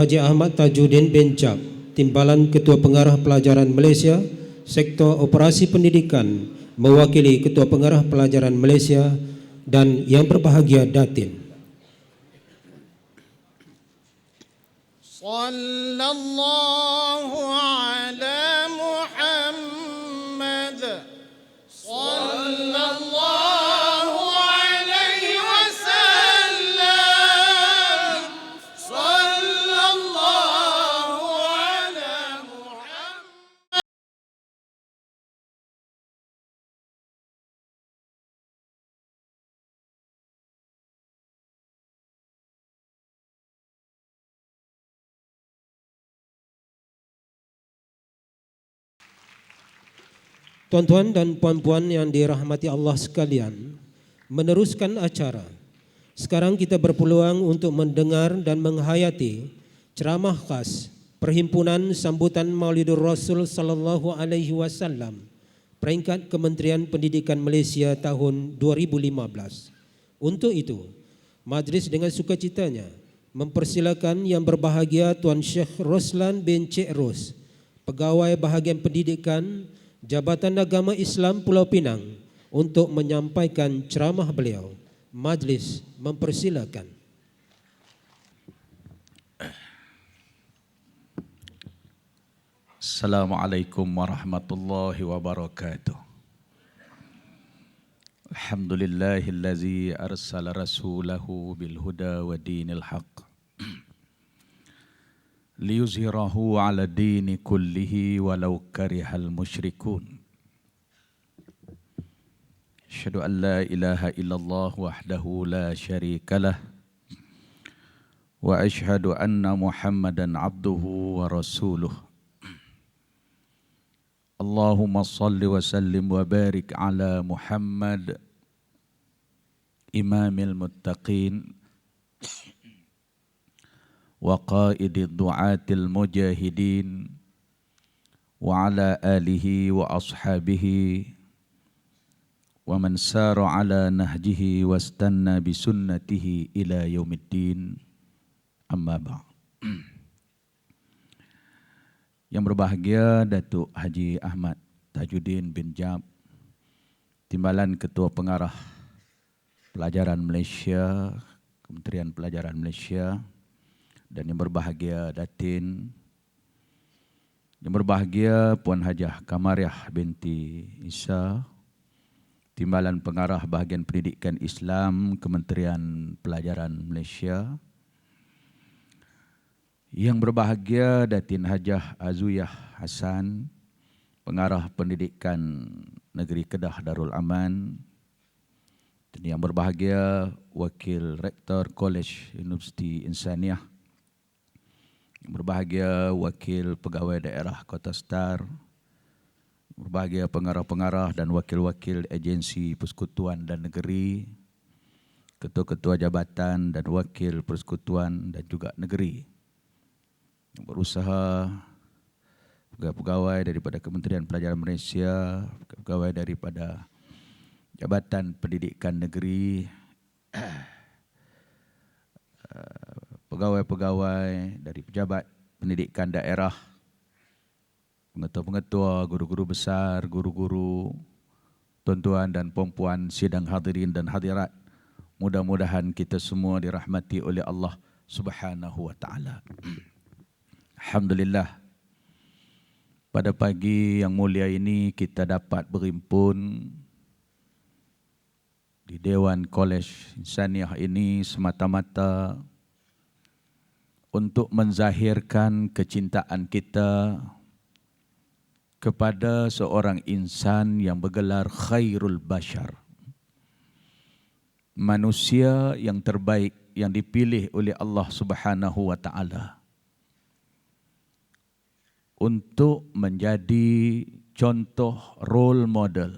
Haji Ahmad Tajuddin bin Jab, Timbalan Ketua Pengarah Pelajaran Malaysia, Sektor Operasi Pendidikan, mewakili Ketua Pengarah Pelajaran Malaysia, dan yang berbahagia Datin. Sallallahu ala Muhammad. Sallallahu alaihi wasallam. Sallallahu ala Muhammad. Tuan-tuan dan puan-puan yang dirahmati Allah sekalian, meneruskan acara. Sekarang kita berpeluang untuk mendengar dan menghayati ceramah khas Perhimpunan Sambutan Maulidur Rasul sallallahu alaihi wasallam peringkat Kementerian Pendidikan Malaysia tahun 2015. Untuk itu, majlis dengan sukacitanya mempersilakan yang berbahagia Tuan Syekh Roslan bin Cik Ros, Pegawai Bahagian Pendidikan Jabatan Agama Islam Pulau Pinang, untuk menyampaikan ceramah beliau. Majlis mempersilakan. Assalamualaikum warahmatullahi wabarakatuh. Alhamdulillahillazi arsala rasulahu bil huda wa dinil haqq liyuzhirahu ala dini kullihi walau karihal musyrikun. Asyhadu an la ilaha illallah wahdahu la syarikalah wa asyhadu anna Muhammadan abduhu wa rasuluh. Allahumma salli wa sallim wa barik ala Muhammad imamil muttaqin wa qaidid du'atil mujahidin wa ala alihi wa ashabihi wa man sara ala nahjihi wastanna bisunnatihi ila yaumiddin, amma ba'd. Yang berbahagia Datuk Haji Ahmad Tajuddin bin Jab, Timbalan Ketua Pengarah Pelajaran Malaysia, Kementerian Pelajaran Malaysia, dan yang berbahagia Datin, yang berbahagia Puan Hajah Kamariah binti Isa, Timbalan Pengarah Bahagian Pendidikan Islam, Kementerian Pelajaran Malaysia, yang berbahagia Datin Hajah Azuyah Hassan, Pengarah Pendidikan Negeri Kedah Darul Aman, dan yang berbahagia Wakil Rektor Kolej Universiti Insaniah, yang berbahagia Wakil Pegawai Daerah Kota Star, berbahagia pengarah-pengarah dan wakil-wakil agensi persekutuan dan negeri, ketua-ketua jabatan dan wakil persekutuan dan juga negeri, yang berusaha, pegawai-pegawai daripada Kementerian Pelajaran Malaysia, pegawai daripada Jabatan Pendidikan Negeri, pegawai-pegawai dari pejabat pendidikan daerah, pengetua-pengetua, guru-guru besar, guru-guru, tuan-tuan dan puan-puan sidang hadirin dan hadirat. Mudah-mudahan kita semua dirahmati oleh Allah Subhanahu wa taala. Alhamdulillah, pada pagi yang mulia ini kita dapat berhimpun di Dewan Kolej Insaniah ini semata-mata untuk menzahirkan kecintaan kita kepada seorang insan yang bergelar khairul bashar, manusia yang terbaik yang dipilih oleh Allah Subhanahu wa taala untuk menjadi contoh role model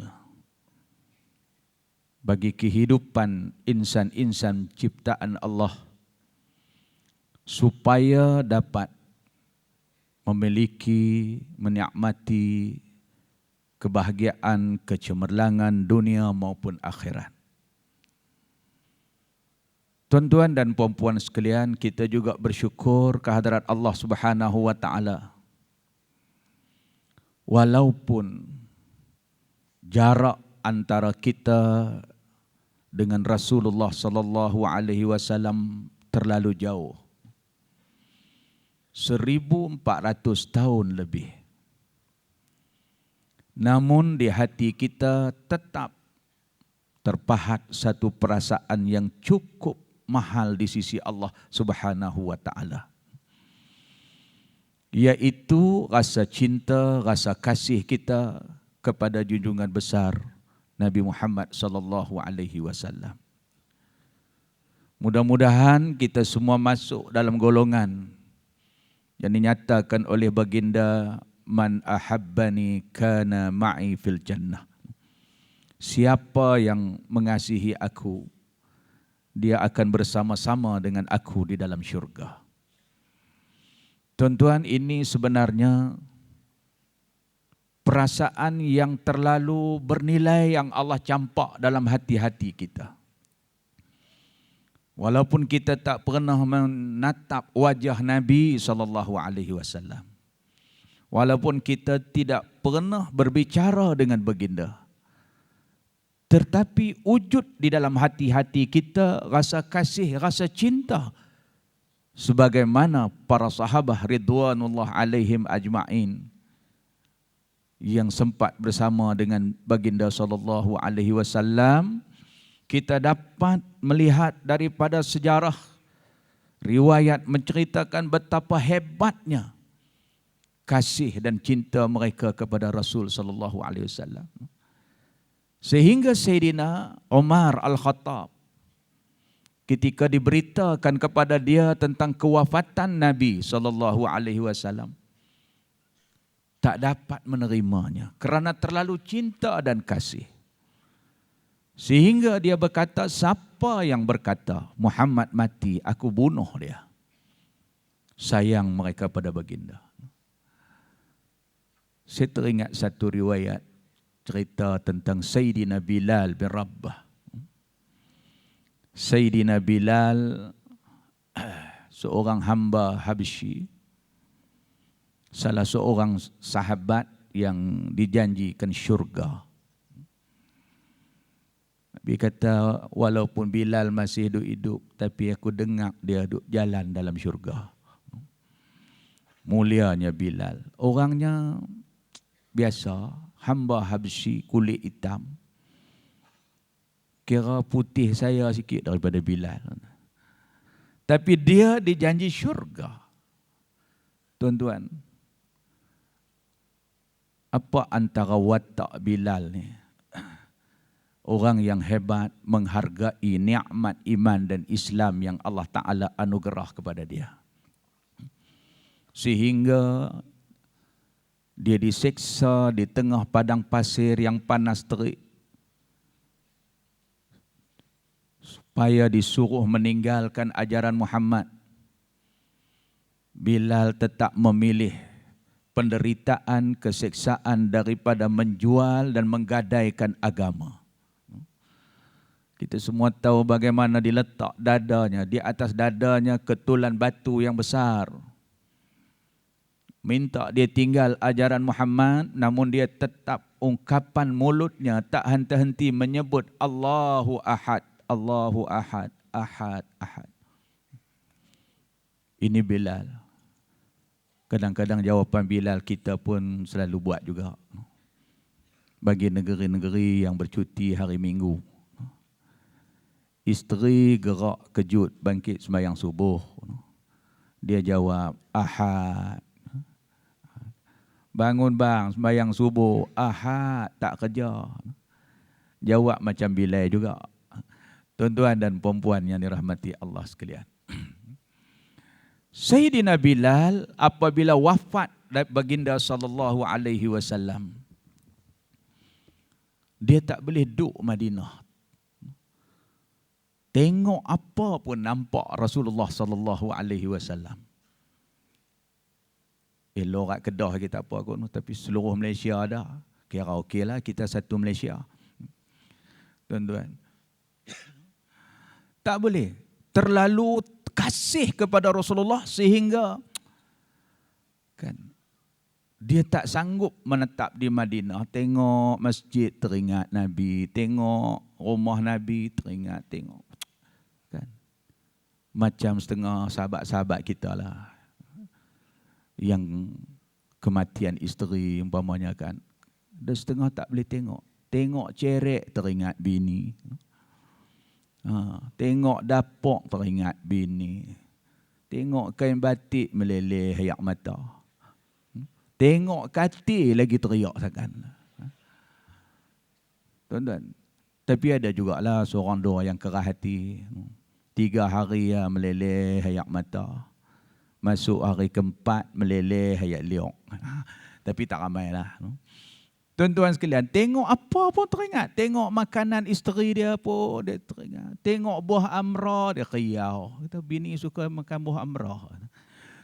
bagi kehidupan insan-insan ciptaan Allah, supaya dapat memiliki, menikmati kebahagiaan, kecemerlangan dunia maupun akhirat. Tuan-tuan dan puan-puan sekalian, kita juga bersyukur kehadrat Allah Subhanahu wa taala. Walaupun jarak antara kita dengan Rasulullah sallallahu alaihi wasallam terlalu jauh. 1400 tahun lebih. Namun di hati kita tetap terpahat satu perasaan yang cukup mahal di sisi Allah Subhanahu wa taala. Yaitu rasa cinta, rasa kasih kita kepada junjungan besar Nabi Muhammad sallallahu alaihi wasallam. Mudah-mudahan kita semua masuk dalam golongan yang dinyatakan oleh baginda, man ahabbani kana ma'i fil jannah. Siapa yang mengasihi aku, dia akan bersama-sama dengan aku di dalam syurga. Tuan-tuan, ini sebenarnya perasaan yang terlalu bernilai yang Allah campak dalam hati-hati kita. Walaupun kita tak pernah menatap wajah Nabi SAW, walaupun kita tidak pernah berbicara dengan baginda, tetapi wujud di dalam hati-hati kita rasa kasih, rasa cinta, sebagaimana para sahabat ridwanullah alaihim ajma'in yang sempat bersama dengan baginda sallallahu alaihi wasallam. Kita dapat melihat daripada sejarah riwayat menceritakan betapa hebatnya kasih dan cinta mereka kepada Rasul sallallahu alaihi wasallam. Sehingga Sayyidina Umar Al-Khattab ketika diberitakan kepada dia tentang kewafatan Nabi sallallahu alaihi wasallam, tak dapat menerimanya kerana terlalu cinta dan kasih. Sehingga dia berkata, siapa yang berkata Muhammad mati, aku bunuh dia. Sayang mereka pada baginda. Saya teringat satu riwayat cerita tentang Sayyidina Bilal bin Rabah. Sayyidina Bilal, seorang hamba Habsyi, salah seorang sahabat yang dijanjikan syurga. Nabi kata, walaupun Bilal masih hidup, tapi aku dengar dia duduk jalan dalam syurga. Mulianya Bilal. Orangnya biasa, hamba Habsyi, kulit hitam. Kira putih saya sikit daripada Bilal. Tapi dia dijanji syurga. Tuan-tuan, apa antara watak Bilal ni? Orang yang hebat menghargai nikmat iman dan Islam yang Allah Ta'ala anugerah kepada dia. Sehingga dia diseksa di tengah padang pasir yang panas terik, supaya disuruh meninggalkan ajaran Muhammad. Bilal tetap memilih penderitaan, keseksaan daripada menjual dan menggadaikan agama. Kita semua tahu bagaimana diletak dadanya, di atas dadanya ketulan batu yang besar. Minta dia tinggal ajaran Muhammad, namun dia tetap ungkapan mulutnya tak henti-henti menyebut Allahu Ahad, Allahu Ahad, Ahad, Ahad. Ini Bilal. Kadang-kadang jawapan Bilal kita pun selalu buat juga. Bagi negeri-negeri yang bercuti hari Minggu, isteri gerak kejut bangkit sembahyang subuh. Dia jawab, Ahad. Bangun bang, sembahyang subuh. Ahad, tak kerja. Jawab macam Bilal juga. Tuan-tuan dan perempuan yang dirahmati Allah sekalian. Sayyidina Bilal apabila wafat baginda sallallahu alaihi wasallam, dia tak boleh duduk Madinah. Tengok apa pun nampak Rasulullah sallallahu alaihi wasallam. Lorak Kedah kita apa kot, tapi seluruh Malaysia ada. Kira okeylah kita satu Malaysia. Tuan-tuan, tak boleh. terlalu kasih kepada Rasulullah sehingga kan dia tak sanggup menetap di Madinah. Tengok masjid teringat Nabi, tengok rumah Nabi teringat, tengok kan. Macam setengah sahabat-sahabat kita lah yang kematian isteri umpamanya kan. Dah setengah tak boleh tengok. Tengok cerek teringat bini. Tengok dapur teringat bini. Tengok kain batik meleleh air mata. Tengok katil lagi teriak sangat. Tuan-tuan. Tapi ada jugalah seorang dua yang kerah hati. 3 hari ya meleleh air mata. Masuk hari keempat meleleh air liok. Tapi tak ramai lah. Tuan-tuan sekalian, tengok apa pun teringat. Tengok makanan isteri dia pun dia teringat. Tengok buah amrah dia riau. Kata bini suka makan buah amrah.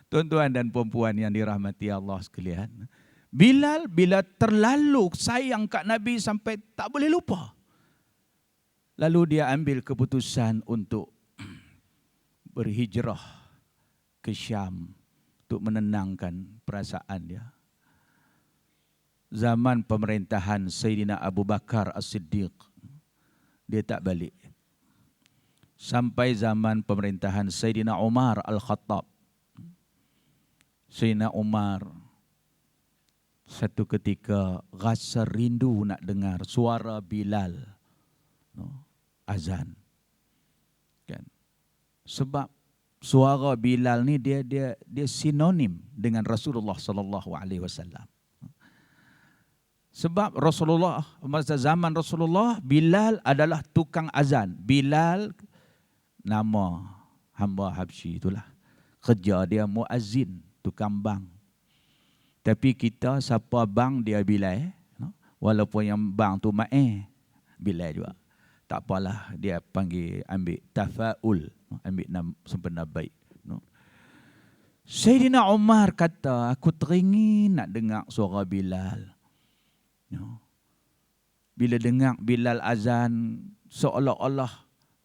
Tuan-tuan dan puan-puan yang dirahmati Allah sekalian. Bilal bila terlalu sayang kat Nabi sampai tak boleh lupa. Lalu dia ambil keputusan untuk berhijrah ke Syam untuk menenangkan perasaan dia. Zaman pemerintahan Sayyidina Abu Bakar As-Siddiq, dia tak balik. Sampai zaman pemerintahan Sayyidina Umar Al-Khattab. Sayyidina Umar satu ketika rasa rindu nak dengar suara Bilal azan. Kan? Sebab suara Bilal ni dia sinonim dengan Rasulullah sallallahu alaihi wasallam. Sebab Rasulullah, masa zaman Rasulullah, Bilal adalah tukang azan. Bilal nama hamba Habsyi itulah. Kerja dia muazzin, tukang bang. Tapi kita siapa bang dia Bilal. Walaupun yang bang tu Bilal juga. Tak apalah, dia panggil ambil tafaul, ambil sempena baik. Sayyidina Umar kata, aku teringin nak dengar suara Bilal. Bila dengar Bilal azan, seolah-olah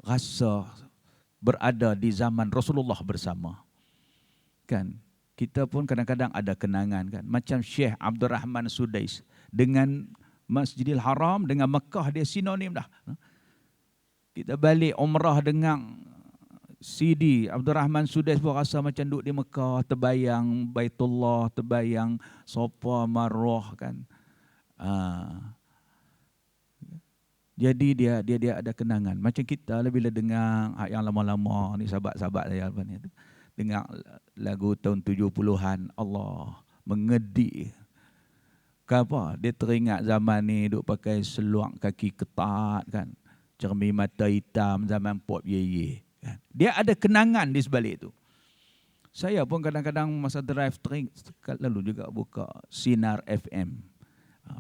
rasa berada di zaman Rasulullah bersama. Kan? Kita pun kadang-kadang ada kenangan kan. Macam Syekh Abdul Rahman Sudais dengan Masjidil Haram, dengan Mekah dia sinonim dah. Kita balik umrah dengar CD Abdul Rahman Sudais pun rasa macam duduk di Mekah, terbayang Baitullah, terbayang Safa Marwah kan. Jadi dia ada kenangan. Macam kita bila dengar yang lama-lama ni sahabat-sahabat saya ni dengar lagu tahun 70-an, Allah mengedik. Kenapa? Dia teringat zaman ni duk pakai seluar kaki ketat kan. Cermin mata hitam zaman Pop Yeye kan. Dia ada kenangan di sebalik itu. Saya pun kadang-kadang masa drive lalu juga buka Sinar FM.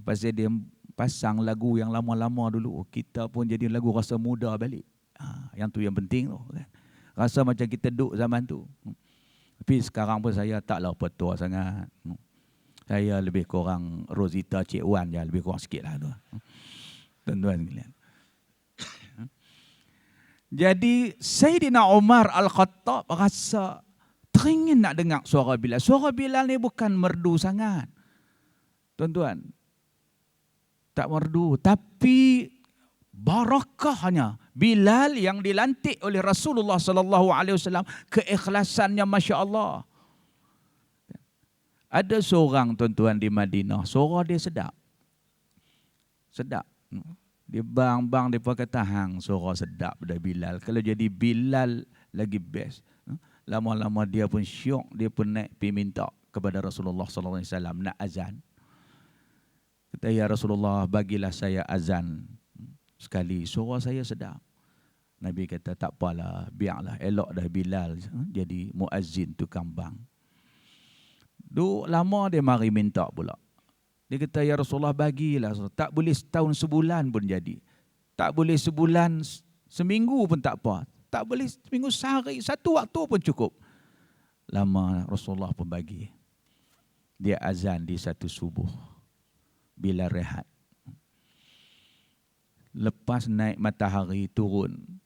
Pasal dia pasang lagu yang lama-lama dulu. Kita pun jadi lagu rasa muda balik. Yang tu yang penting tu kan. Rasa macam kita duduk zaman tu. Tapi sekarang pun saya taklah petua sangat. Saya lebih kurang Rosita Cik Wan je. Lebih kurang sikit lah tu. Tuan-tuan sekalian. Jadi Sayyidina Umar Al-Khattab rasa teringin nak dengar suara Bilal. Suara Bilal ni bukan merdu sangat. Tuan-tuan. Tak merdu. Tapi barakahnya Bilal yang dilantik oleh Rasulullah sallallahu alaihi wasallam, keikhlasannya masya-Allah. Ada seorang tuan-tuan di Madinah, suara dia sedap. Sedap. Dia bang dia pun kata hang suara sedap dah Bilal. Kalau jadi Bilal lagi best. Lama-lama dia pun syok, dia pun naik pergi minta kepada Rasulullah sallallahu alaihi wasallam nak azan. Kata ya Rasulullah, bagilah saya azan sekali, suara saya sedap. Nabi kata tak apalah, biarlah, elok dah Bilal jadi muazzin tukang bang. Duk lama dia mari minta pula. Dia kata ya Rasulullah, bagilah, tak boleh setahun sebulan pun jadi. Tak boleh sebulan seminggu pun tak apa. Tak boleh seminggu sehari, satu waktu pun cukup. Lama Rasulullah pun bagi. Dia azan di satu subuh. Bilal rehat. Lepas naik matahari turun,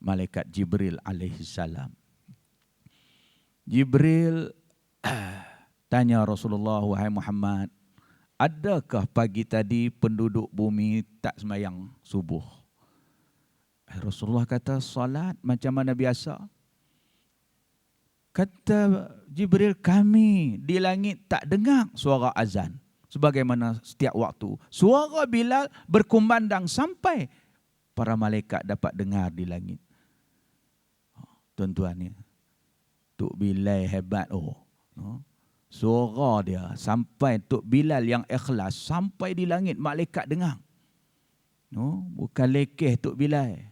malaikat Jibril alaihi salam. Jibril tanya Rasulullah, wahai Muhammad, adakah pagi tadi penduduk bumi tak sembahyang subuh? Rasulullah kata, salat macam mana biasa. Kata Jibril, kami di langit tak dengar suara azan sebagaimana setiap waktu. Suara Bilal berkumandang sampai para malaikat dapat dengar di langit. Tuan-tuan ni, Tok Bilal hebat suara dia sampai Tok Bilal yang ikhlas sampai di langit malaikat dengar. Bukan lekeh Tok Bilal.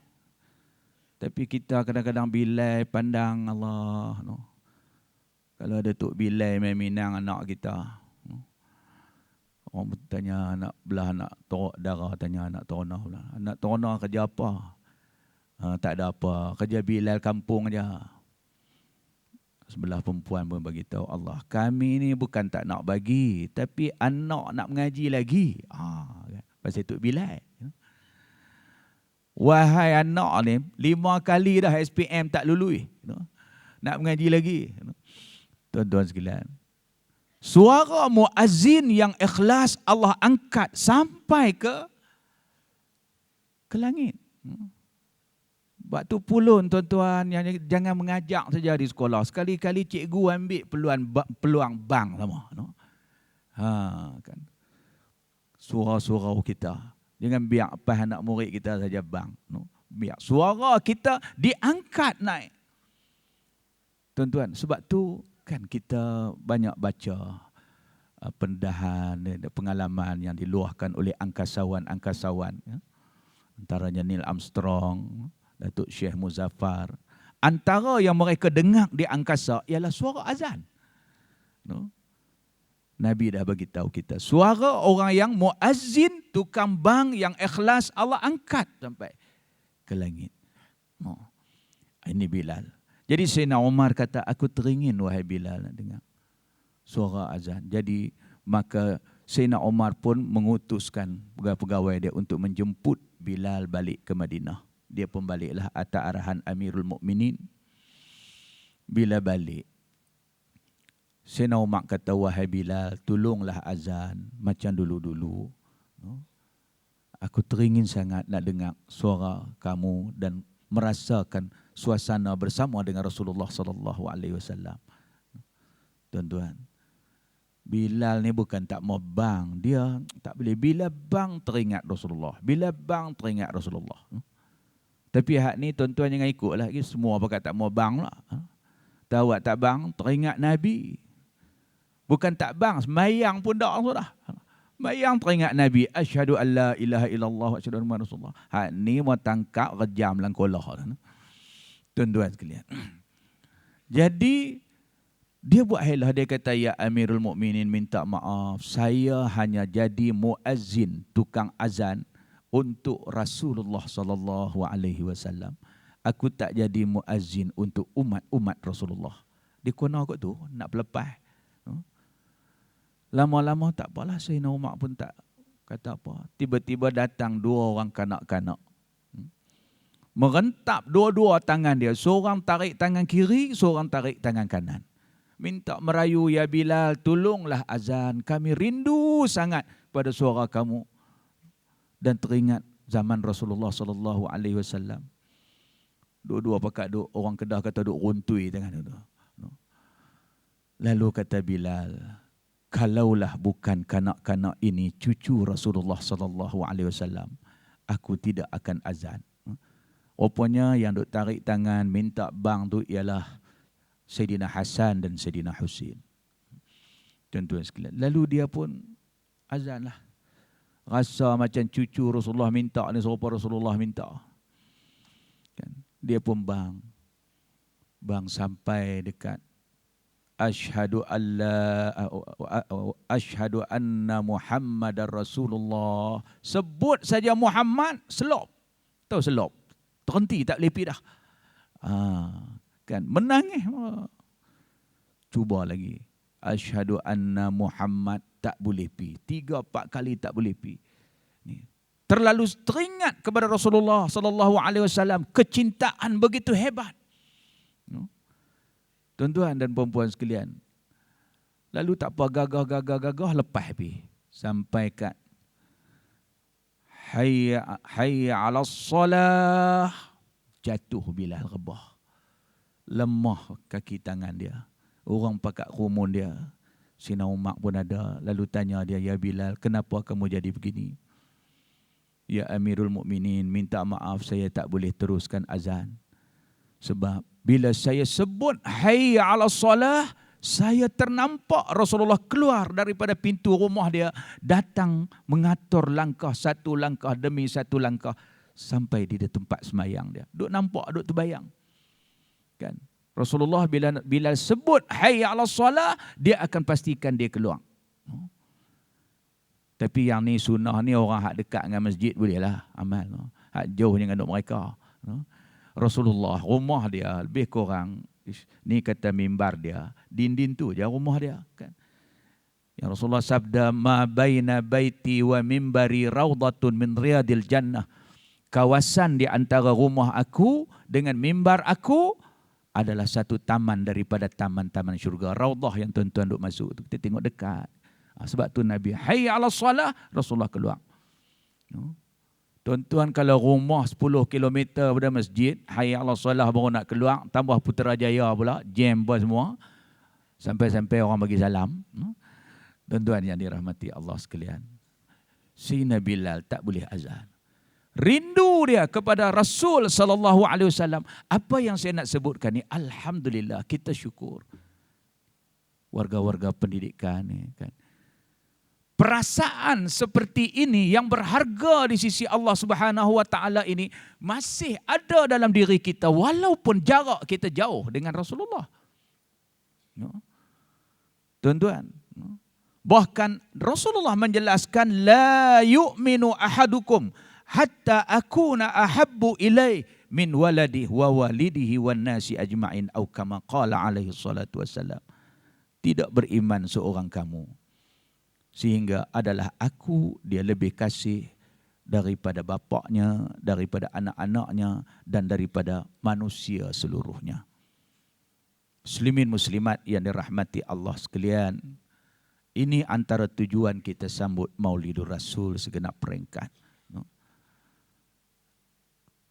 Tapi kita kadang-kadang Bilal pandang Allah. Kalau ada Tok Bilal main Minang anak kita. Orang tanya anak belah anak torok darah, tanya anak Torona pula. Anak Torona kerja apa? Tak ada apa, kerja Bilal kampung aja. Sebelah perempuan pun bagi tahu Allah, kami ni bukan tak nak bagi, tapi anak nak mengaji lagi. Pasal Tok Bilal. Wahai anak ni, 5 kali dah SPM tak lulus. Nak mengaji lagi. Tuan-tuan sekalian, suara muazzin yang ikhlas Allah angkat sampai ke langit. Waktu pulun tuan-tuan, yang jangan mengajak saja di sekolah. Sekali-kali cikgu ambil peluang bang sama. Kan. Surau-surau kita. Jangan biar apa anak murid kita saja bang. Biar suara kita diangkat naik. Tuan-tuan, sebab tu kan kita banyak baca pendedahan, pengalaman yang diluahkan oleh angkasawan-angkasawan. Antaranya Neil Armstrong, Datuk Syekh Muzaffar. Antara yang mereka dengar di angkasa ialah suara azan. Nabi dah bagi tahu kita, suara orang yang muazzin, tukang bang yang ikhlas Allah angkat sampai ke langit. Ini Bilal. Jadi Sayyidina Umar kata, aku teringin wahai Bilal nak dengar suara azan. Jadi maka Sayyidina Umar pun mengutuskan pegawai dia untuk menjemput Bilal balik ke Madinah. Dia pun baliklah atas arahan Amirul Mukminin. Bila balik, Sayyidina Umar kata, wahai Bilal, tolonglah azan macam dulu-dulu. Aku teringin sangat nak dengar suara kamu dan merasakan suasana bersama dengan Rasulullah sallallahu alaihi wasallam. Tuan-tuan, Bilal ni bukan tak mau bang, dia tak boleh. Bila bang teringat Rasulullah, bila bang teringat Rasulullah. Tapi hak ni tuan-tuan jangan ikutlah, semua pakat tak mau bang lah. Tahu tak bang teringat Nabi. Bukan tak bang, sembahyang pun dah sudah. Sembahyang teringat Nabi, asyhadu an la ilaha illallah wa asyhadu anna Rasulullah. Hak ni mau tangkap rejam dalam kolah. Tuan-tuan sekalian. Jadi dia buat helah, dia kata, ya Amirul Mukminin, minta maaf, saya hanya jadi muazzin, tukang azan untuk Rasulullah sallallahu alaihi wasallam. Aku tak jadi muazzin untuk umat-umat Rasulullah. Dia kena kot tu nak pelepas. Lama-lama tak apalah, Sayyidina Umar pun tak kata apa. Tiba-tiba datang 2 orang kanak-kanak. Merentap dua-dua tangan dia. Seorang tarik tangan kiri, seorang tarik tangan kanan. Minta merayu, ya Bilal, tolonglah azan. Kami rindu sangat pada suara kamu. Dan teringat zaman Rasulullah sallallahu alaihi wasallam. Dua-dua pakat orang Kedah kata duk runtui tangan tu. Lalu kata Bilal, kalaulah bukan kanak-kanak ini cucu Rasulullah sallallahu alaihi wasallam, aku tidak akan azan. Rupanya yang duk tarik tangan minta bang tu ialah Sayyidina Hasan dan Sayyidina Husin. Tuan-tuan sekalian. Lalu dia pun azan lah. Rasa macam cucu Rasulullah minta ni, serupa Rasulullah minta. Kan? Dia pun bang. Bang sampai dekat Asyhadu anna Muhammadar Rasulullah. Sebut saja Muhammad, selop. Tahu selop? Terhenti, tak boleh pergi dah. Kan menangis. Cuba lagi. Asyhadu anna Muhammad, tak boleh pergi. 3-4 kali tak boleh pergi. Ni. terlalu teringat kepada Rasulullah sallallahu alaihi wasallam, kecintaan begitu hebat. Tuan-tuan dan puan-puan sekalian, lalu tak apa, gagah lepas habis sampai kat hayya 'alas salah, jatuh Bilal rebah. Lemah kaki tangan dia. Orang pakat rumun dia. Sina Umar pun ada. Lalu tanya dia, ya Bilal, kenapa kamu jadi begini? Ya Amirul Mukminin, minta maaf saya tak boleh teruskan azan. Sebab bila saya sebut hayya 'alas salah, saya ternampak Rasulullah keluar daripada pintu rumah dia, datang mengatur langkah satu langkah demi satu langkah sampai di tempat semayang dia. Duk nampak, duk terbayang. Kan? Rasulullah bila sebut hayya 'alas salah, dia akan pastikan dia keluar. Tapi yang ni sunnah ni, orang hak dekat dengan masjid bolehlah amal. Hak jauh dengan mereka. Rasulullah rumah dia lebih kurang, ni kata mimbar dia, dinding tu je rumah dia kan. Yang Rasulullah sabda, ma baina baiti wa mimbari raudatun min riyadil jannah. Kawasan di antara rumah aku dengan mimbar aku adalah satu taman daripada taman-taman syurga. Raudah yang tuan-tuan duk masuk tu, kita tengok dekat. Sebab tu Nabi hayya 'alas salah, Rasulullah keluar. Tuan-tuan, kalau rumah 10 km pada masjid, hayya 'alas salah baru nak keluar, tambah Putrajaya pula, jam pun semua. Sampai-sampai orang bagi salam. Tuan-tuan yang dirahmati Allah sekalian, Sayyidina Bilal tak boleh azan. Rindu dia kepada Rasul sallallahu alaihi wasallam. Apa yang saya nak sebutkan ni, alhamdulillah, kita syukur. Warga-warga pendidikan ni kan. Perasaan seperti ini yang berharga di sisi Allah Subhanahu wa taala ini masih ada dalam diri kita walaupun jarak kita jauh dengan Rasulullah. Tuan-tuan, bahkan Rasulullah menjelaskan, la yu'minu ahadukum hatta akuna ahabbu ilai min waladihi wa walidihi wan nasi ajma'in, atau kama qala alaihi salatu wassalam. Tidak beriman seorang kamu sehingga adalah aku dia lebih kasih daripada bapaknya, daripada anak-anaknya, dan daripada manusia seluruhnya. Muslimin muslimat yang dirahmati Allah sekalian, ini antara tujuan kita sambut Maulidur Rasul segenap peringkat.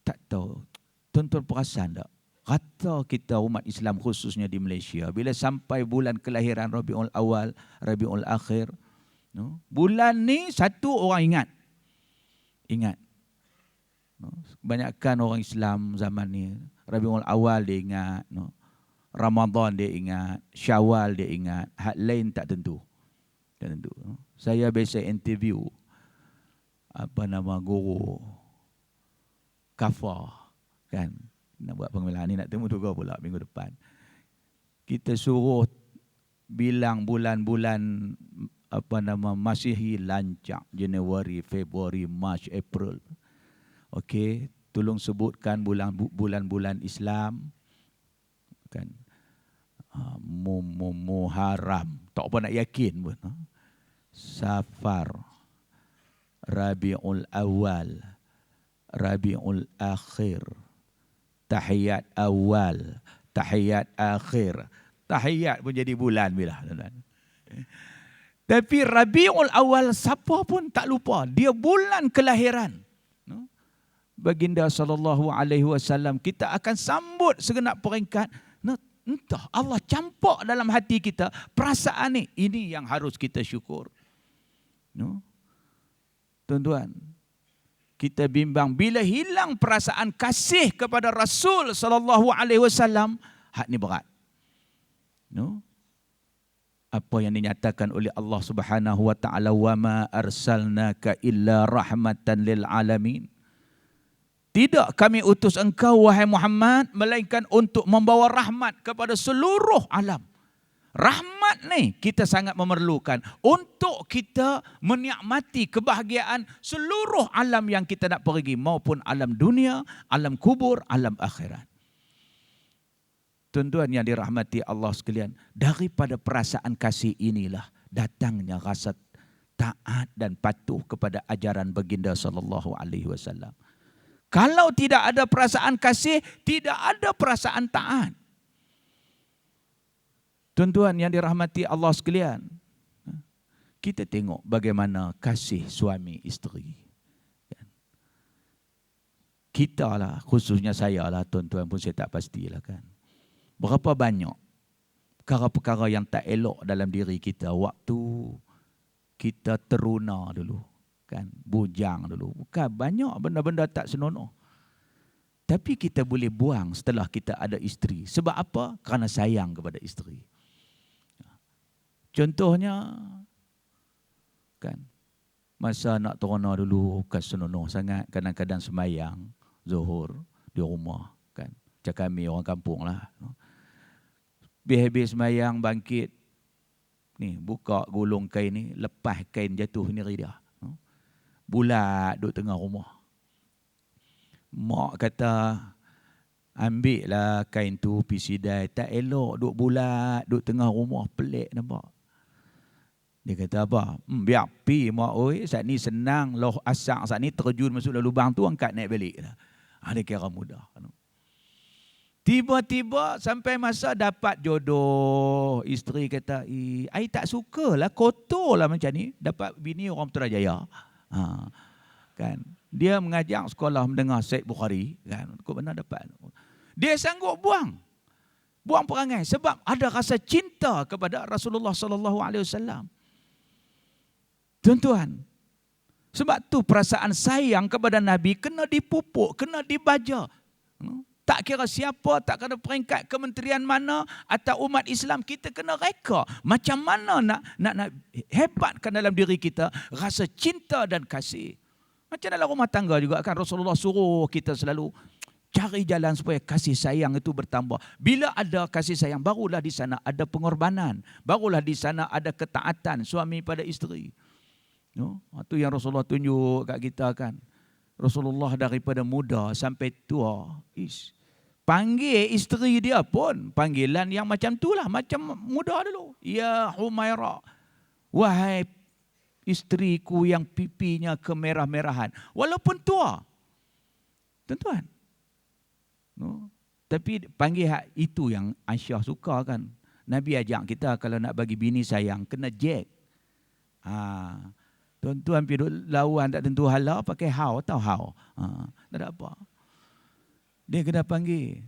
Tak tahu, tuan-tuan perasan tak? Kata kita umat Islam khususnya di Malaysia, bila sampai bulan kelahiran Rabiul Awal, Rabiul Akhir, bulan ni satu orang ingat. Kebanyakan orang Islam zaman ni, Rabiul Awal dia ingat, Ramadan dia ingat, Syawal dia ingat, hak lain tak tentu. Saya biasa interview guru kafah kan, nak buat pengemilan ni, nak temu juga pula minggu depan. Kita suruh bilang bulan-bulan Masihi lancak, Januari, Februari, Mac, April. Okey, tolong sebutkan bulan-bulan Islam kan. Muharram, tak apa nak yakin pun. Safar, Rabiul Awal, Rabiul Akhir, Tahiyat Awal, Tahiyat Akhir. Tahiyat pun jadi bulan bila. Tapi Rabiul Awal siapa pun tak lupa, dia bulan kelahiran baginda sallallahu alaihi wasallam. Kita akan sambut segenap peringkat. Entah Allah campak dalam hati kita perasaan ni. Ini yang harus kita syukur. Tuan-tuan, kita bimbang bila hilang perasaan kasih kepada Rasul sallallahu alaihi wasallam, hak ni berat. Apa yang dinyatakan oleh Allah Subhanahu wa taala, wa ma arsalnaka illa rahmatan lil alamin. Tidak kami utus engkau wahai Muhammad melainkan untuk membawa rahmat kepada seluruh alam. Rahmat ni kita sangat memerlukan untuk kita menikmati kebahagiaan seluruh alam yang kita nak pergi, maupun alam dunia, alam kubur, alam akhirat. Tuan-tuan yang dirahmati Allah sekalian, daripada perasaan kasih inilah datangnya rasa taat dan patuh kepada ajaran baginda sallallahu alaihi wasallam. Kalau tidak ada perasaan kasih, tidak ada perasaan taat. Tuan-tuan yang dirahmati Allah sekalian, kita tengok bagaimana kasih suami isteri. Kita lah, khususnya saya lah, tuan-tuan pun saya tak pastilah kan. Berapa banyak perkara-perkara yang tak elok dalam diri kita waktu kita teruna dulu, kan, bujang dulu. Bukan banyak benda-benda tak senonoh. Tapi kita boleh buang setelah kita ada isteri. Sebab apa? Kerana sayang kepada isteri. Contohnya, kan, masa nak teruna dulu, bukan senonoh sangat. Kadang-kadang semayang Zuhur di rumah, kan. Macam kami orang kampung lah. Habis semayang bangkit, ni buka gulung kain ni, lepas kain jatuh sendiri dia. Bulat duduk tengah rumah. Mak kata, ambil lah kain tu pergi sidai. Tak elok duduk bulat duduk tengah rumah, pelik nampak. Dia kata apa? Biar pi mak oi, saat ni senang loh asak, saat ni terjun masuk dalam lubang tu angkat naik balik lah. Dia kira mudah. Tiba-tiba sampai masa dapat jodoh, isteri kata, I tak sukalah, kotor lah macam ni. Dapat bini orang Putrajaya. Kan? Dia mengajar sekolah mendengar Syed Bukhari. Kan? Kau benar dapat. Dia sanggup buang perangai sebab ada rasa cinta kepada Rasulullah sallallahu alaihi wasallam. Tuan-tuan, sebab tu perasaan sayang kepada Nabi kena dipupuk, kena dibaja. Tak kira siapa, tak kira peringkat kementerian mana atau umat Islam, kita kena reka macam mana nak hebatkan dalam diri kita rasa cinta dan kasih. Macam dalam rumah tangga juga kan, Rasulullah suruh kita selalu cari jalan supaya kasih sayang itu bertambah. Bila ada kasih sayang, barulah di sana ada pengorbanan, barulah di sana ada ketaatan suami pada isteri. Itu yang Rasulullah tunjuk kat kita kan. Rasulullah daripada muda sampai tua, panggil isteri dia pun panggilan yang macam itulah, macam muda dulu. Ya Humaira, wahai isteriku yang pipinya kemerah-merahan. Walaupun tua. Tuan-tuan. Tapi panggil itu yang Aisyah suka kan. Nabi ajak kita kalau nak bagi bini sayang, kena jack. Tuan-tuan pergi lawan tak tentu hala, pakai how, tahu how. Tak ada apa. Dia kena panggil.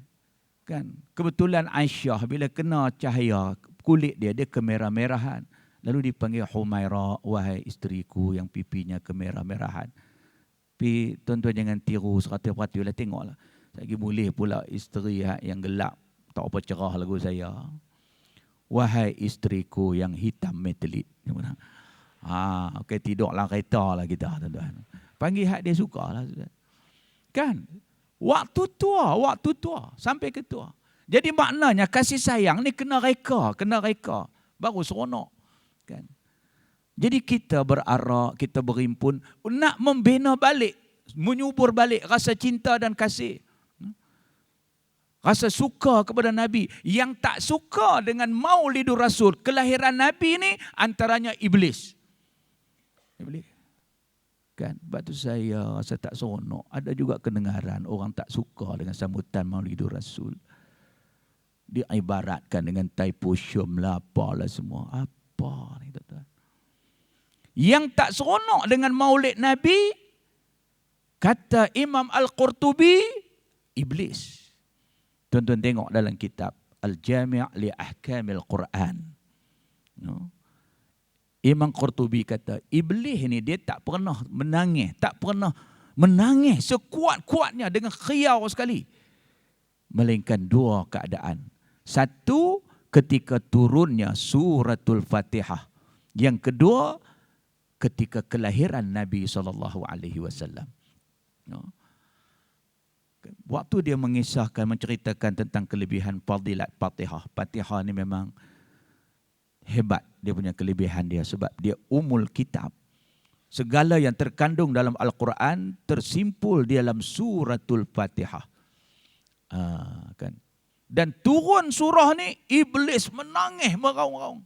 Kan? Kebetulan Aisyah bila kena cahaya kulit dia kemerah-merahan. Lalu dipanggil Humaira, wahai isteriku yang pipinya kemerah-merahan. Tapi tuan-tuan jangan tiru 100% lah, tengoklah. Lagi boleh pula isteri yang gelap, tak apa cerah lagu saya. Wahai isteriku yang hitam metalik. Okey, tidurlah kereta lah kita, tuan-tuan. Panggil hak dia suka lah. Kan? Waktu tua, sampai ke tua. Jadi maknanya kasih sayang ni kena reka. Baru seronok. Kan? Jadi kita berarak, kita berimpun, nak membina balik, menyubur balik rasa cinta dan kasih. Rasa suka kepada Nabi. Yang tak suka dengan Maulidur Rasul, kelahiran Nabi ni antaranya iblis. Kan? Sebab tu saya rasa tak seronok. Ada juga kedengaran orang tak suka dengan sambutan Maulidur Rasul. Dia ibaratkan dengan taipusyum lah, apalah semua. Apa ni tuan-tuan? Yang tak seronok dengan maulid Nabi, kata Imam Al-Qurtubi, iblis. Tuan-tuan tengok dalam kitab Al-Jami' li Ahkamil Quran. Imam Qurtubi kata, iblis ni dia tak pernah menangis sekuat-kuatnya dengan khiau sekali. Melainkan dua keadaan. Satu, ketika turunnya suratul Fatihah. Yang kedua, ketika kelahiran Nabi SAW. Waktu dia mengisahkan, menceritakan tentang kelebihan fadilat Fatihah. Fatihah ni memang hebat dia punya kelebihan dia sebab dia umul kitab. Segala yang terkandung dalam Al-Quran tersimpul di dalam suratul Fatihah. Kan? Dan turun surah ni, iblis menangis meraung-raung.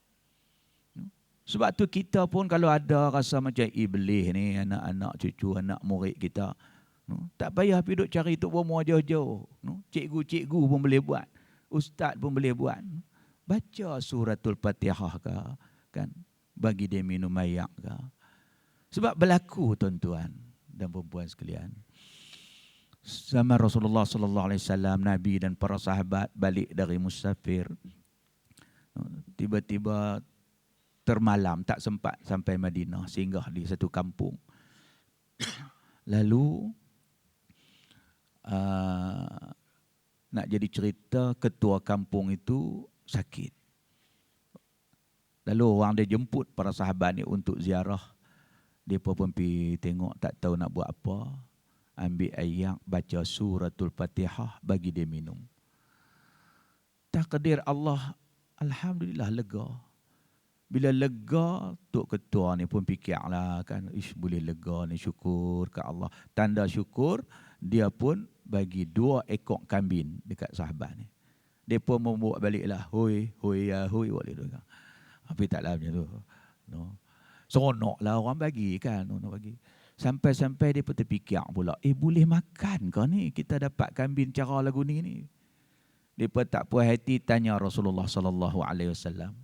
Sebab tu kita pun kalau ada rasa macam iblis ni, anak-anak cucu, anak murid kita, tak payah pergi duk cari tok bomo jauh-jauh. Cikgu-cikgu pun boleh buat. Ustaz pun boleh buat. Baca suratul Fatihah ke, kan? Bagi dia minum air ke. Sebab berlaku tuan-tuan dan puan-puan sekalian. Zaman Rasulullah sallallahu alaihi wasallam, Nabi dan para sahabat balik dari musafir. Tiba-tiba termalam, tak sempat sampai Madinah, singgah di satu kampung. Lalu nak jadi cerita, ketua kampung itu sakit. Lalu orang dia jemput para sahabat ni untuk ziarah. Dia pun pergi tengok, tak tahu nak buat apa. Ambil air, baca suratul Fatihah, bagi dia minum. Takdir Allah, alhamdulillah lega. Bila lega, Tok Ketua ni pun fikirlah kan, boleh lega ni, syukur ke Allah. Tanda syukur, dia pun bagi 2 ekor kambing dekat sahabat ni. Dia pun membawa baliklah, hoi, ya, hoi, boleh dengar. Tapi taklah macam tu. No. Seronoklah orang bagi kan, orang bagi. Sampai-sampai dia pun terfikir pula, boleh makan ke ni? Kita dapat kambing cara lagu ni. Dia pun tak puas hati tanya Rasulullah sallallahu alaihi wasallam.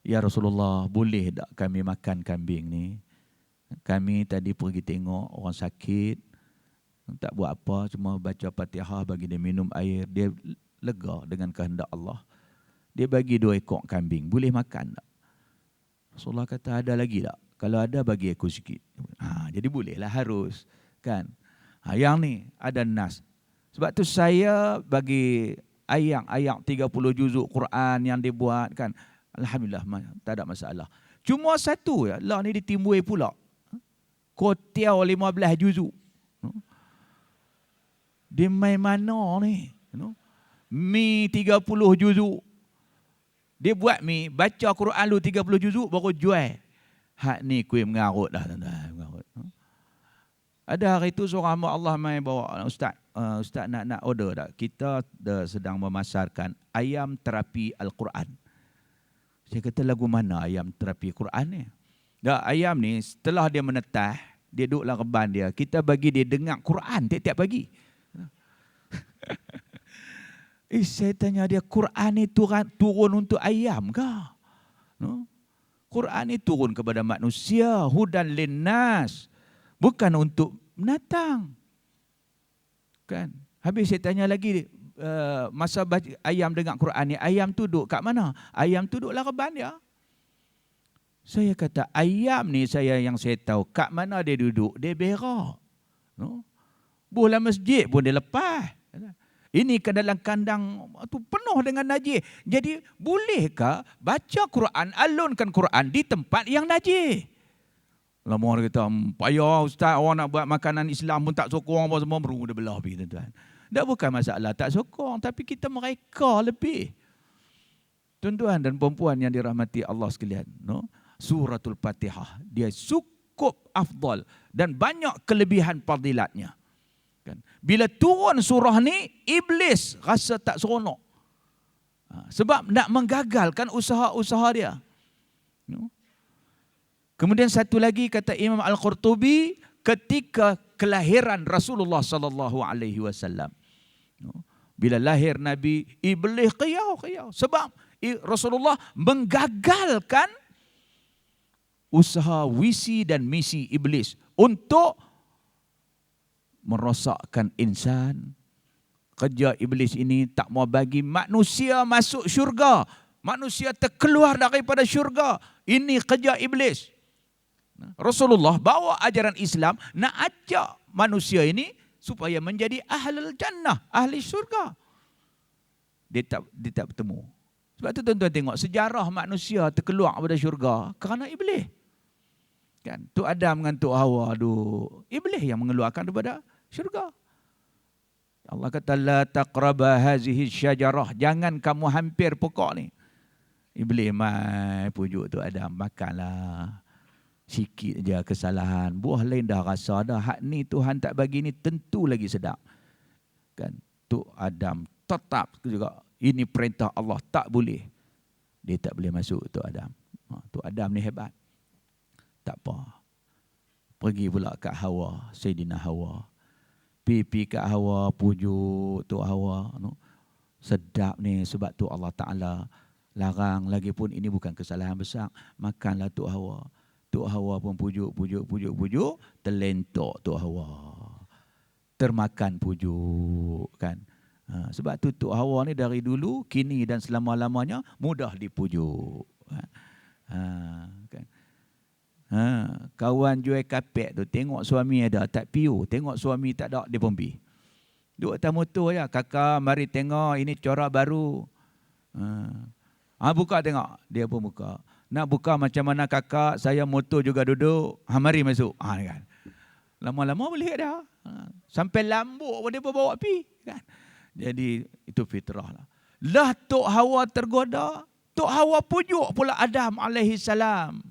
Ya Rasulullah, boleh tak kami makan kambing ni? Kami tadi pergi tengok orang sakit, tak buat apa, cuma baca Fatihah, bagi dia minum air, dia lega dengan kehendak Allah. Dia bagi 2 ekor kambing, boleh makan tak? Rasulullah kata, ada lagi tak? Kalau ada, bagi aku sikit. Jadi bolehlah, harus. Kan? Yang ni ada nas. Sebab tu saya bagi ayat 30 juzuk Quran yang dibuat kan. Alhamdulillah, tak ada masalah. Cuma satu ya, lah ni ditimbui pula. Kotiau 15 juzuk. Dia main mana ni? Mi 30 juzuk. Dia buat mi, baca Quran lu 30 juzuk, baru jual. Hak ni kuih mengarut dah tuan-tuan. Ada hari tu seorang hamba Allah main bawa, Ustaz nak order tak? Kita sedang memasarkan ayam terapi Al-Quran. Saya kata, lagu mana ayam terapi Quran ni? Dah, ayam ni setelah dia menetah, dia duduk dalam reban dia, kita bagi dia dengar Quran tiap-tiap pagi. Saya tanya dia, Quran ni turun untuk ayam ke? No? Quran ni turun kepada manusia, hudan linnas, bukan untuk binatang. Kan? Habis saya tanya lagi, masa ayam dengar Quran ni, ayam tu duduk kat mana? Ayam tu duduk dalam reban dia. Saya kata, ayam ni yang saya tahu, kat mana dia duduk? Dia berak. No? Bola masjid pun dia lepas. Ini ke dalam kandang tu penuh dengan najis. Jadi bolehkah baca Quran, alunkan Quran di tempat yang najis? Lama orang kata, payah Ustaz, orang nak buat makanan Islam pun tak sokong apa semua, baru dia belah pergi tuan-tuan. Dah bukan masalah tak sokong, tapi kita mereka lebih. Tuan-tuan dan perempuan yang dirahmati Allah sekalian, no? Suratul Fatihah, dia cukup afdal dan banyak kelebihan fadilatnya. Bila turun surah ni, iblis rasa tak seronok. Sebab nak menggagalkan usaha-usaha dia. Kemudian satu lagi kata Imam Al-Qurtubi, ketika kelahiran Rasulullah sallallahu alaihi wasallam. Bila lahir Nabi, iblis qiyau. Sebab Rasulullah menggagalkan usaha, visi dan misi iblis untuk merosakkan insan. Kerja iblis ini tak mau bagi manusia masuk syurga. Manusia terkeluar daripada syurga. Ini kerja iblis. Rasulullah bawa ajaran Islam nak ajak manusia ini supaya menjadi ahlul jannah, ahli syurga. Dia tak bertemu. Sebab tu tuan-tuan tengok sejarah manusia terkeluar daripada syurga kerana iblis. Kan? Tok Adam dengan Tok Hawa, iblis yang mengeluarkan daripada syurga. Allah kata, la taqraba hazihi syajarah, jangan kamu hampir pokok ni. Iblis mai pujuk Tok Adam, makanlah. Sikit je kesalahan, buah lain dah rasa dah, hak ni Tuhan tak bagi ni tentu lagi sedap. Kan? Tok Adam tetap juga, ini perintah Allah, tak boleh. Dia tak boleh masuk Tok Adam. Tu Adam ni hebat. Tak apa. Pergi pula kat Hawa, Sayyidina Hawa. Pipi kat Hawa, pujuk tu Hawa. Sedap ni sebab tu Allah Ta'ala larang. Lagipun ini bukan kesalahan besar. Makanlah tu Hawa. Tu Hawa pun pujuk. Terlentok tu Hawa. Termakan pujuk kan. Sebab tu Tok Hawa ni dari dulu, kini dan selama-lamanya mudah dipujuk. Kan. Kawan jual kapek tu tengok suami ada tak piu, tengok suami tak ada dia pun pi. Duduk atas motor je, kakak mari tengok ini corak baru. Buka tengok, dia pun buka. Nak buka macam mana kakak, saya motor juga duduk, mari masuk. Kan. Lama-lama boleh dah. Sampai lambuk pun dia pun bawa pi kan. Jadi itu fitrah lah. Lah Tok Hawa tergoda, Tok Hawa pujuk pula Adam alaihi salam.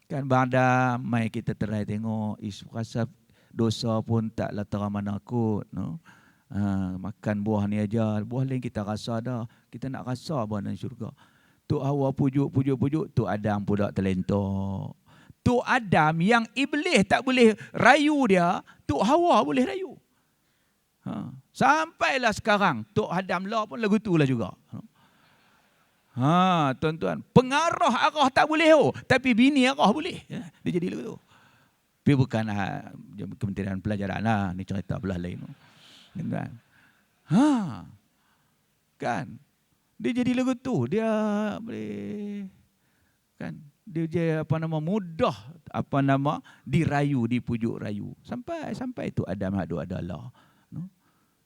Kan Adam, mai kita terai tengok, rasa dosa pun taklah teramana kot. No? Makan buah ni aja, buah lain kita rasa dah. Kita nak rasa buah dalam syurga. Tok Hawa pujuk, Tok Adam pula terlentok. Tok Adam yang iblis tak boleh rayu dia, Tok Hawa boleh rayu. Sampailah sekarang, Tok Adam lah pun lagu tu lah juga. Tuan-tuan, pengarah arah tak boleh tapi bini arah boleh. Dia jadi lagu tu. Tapi bukan Kementerian Pelajaran lah, ni cerita belah lain. Kan? Kan? Dia jadi lagu tu, dia boleh kan? Dia je mudah dirayu, dipujuk rayu. Sampai tu Adam hadu adalah. No?